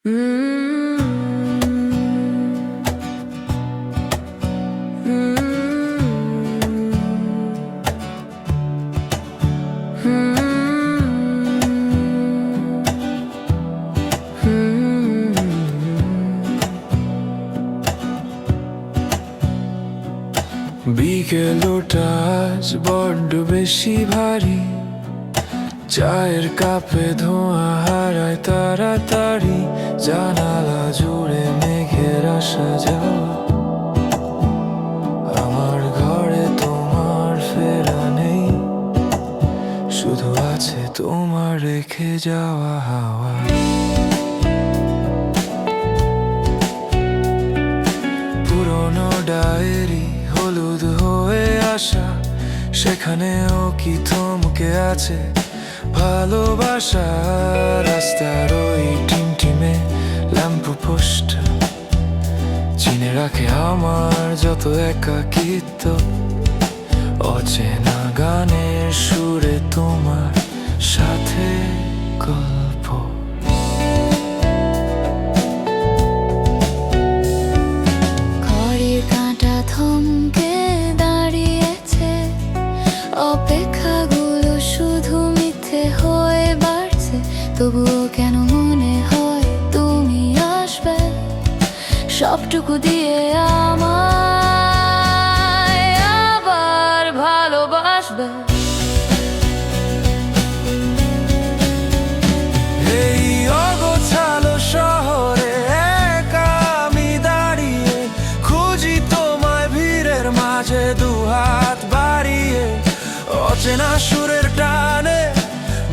বিকেলটা আজ বড্ড বেশি ভারী, চায়ের কাপে ধোঁয়া হারায় তাড়াতাড়ি, জানালা জুড়ে মেঘের আসা যাওয়া। আমার ঘরে তোমার ফেরা নেই, শুধু আছে তোমার রেখে যাওয়া হাওয়া। পুরোনো ডায়েরি হলুদ হয়ে আসা, সেখানেও কি থমকে আছে ভালোবাসা। রাস্তার ওই টিমটিমে ল্যাম্প পোস্ট চিনে রাখে আমার যত একাকিত্ব। অচেনা গানের সুরে তোমার সাথে গল্প। ঘড়ির কাঁটা থমকে দাঁড়িয়েছে, অপেক্ষাগুলো শুধু মিথ্যে হয়ে বাড়ছে। তবুও কেন মনে হয় তুমি আসবে, সবটুকু দিয়ে আমায় আবার ভালোবাসবে। এই অগোছালো শহরে একা আমি দাঁড়িয়ে, খুঁজি তোমায় ভিড়ের মাঝে দুহাত বাড়িয়ে। অচেনা সুরের টানে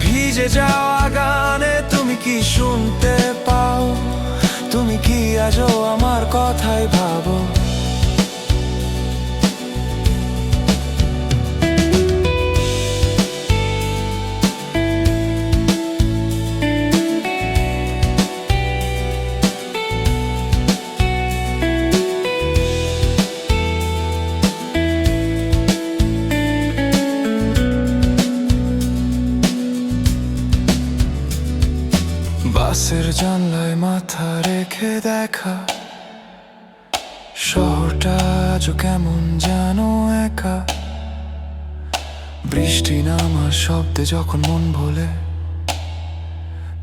ভিজে যাওয়া গানে তুমি কি শুনতে পাও? তুমি কি আজও আমার কথাই ভাবো? বাসের জানলায় মাথা রেখে দেখা, শহরটা আজও কেমন জানো একা। বৃষ্টি নামার শব্দে যখন মন ভোলে,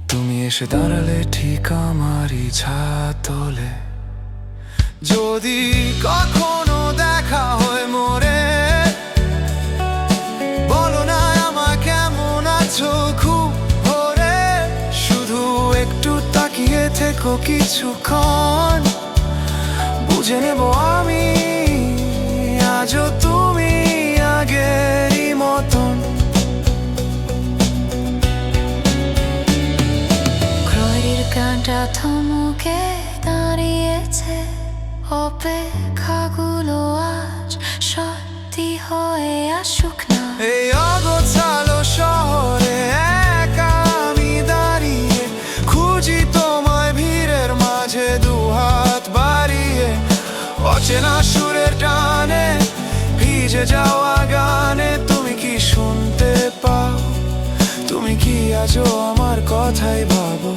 তুমি এসে দাঁড়ালে ঠিক আমারই ছাদ তলে। যদি কখনো দেখা হয় মোরে, বলো না আমার কেমন আছো খুব ভোরে। শুধু একটু তাকিয়ে থেকো কিছুক্ষণ, বুঝে নেব আমি আজও তুমি আগেরই মতন। ঘড়ির কাঁটা থমকে দাঁড়িয়েছে, অপেক্ষাগুলো আজ সত্যি হয়ে আসুক না। এই অগোছালো শহরে একা আমি দাঁড়িয়ে, খুঁজি তোমায় ভিড়ের মাঝে দুহাত বাড়িয়ে। অচেনা সুরের টানে ভিজে যাওয়া গানে তুমি কি শুনতে পাও? তুমি কি আজও আমার কথাই ভাবো?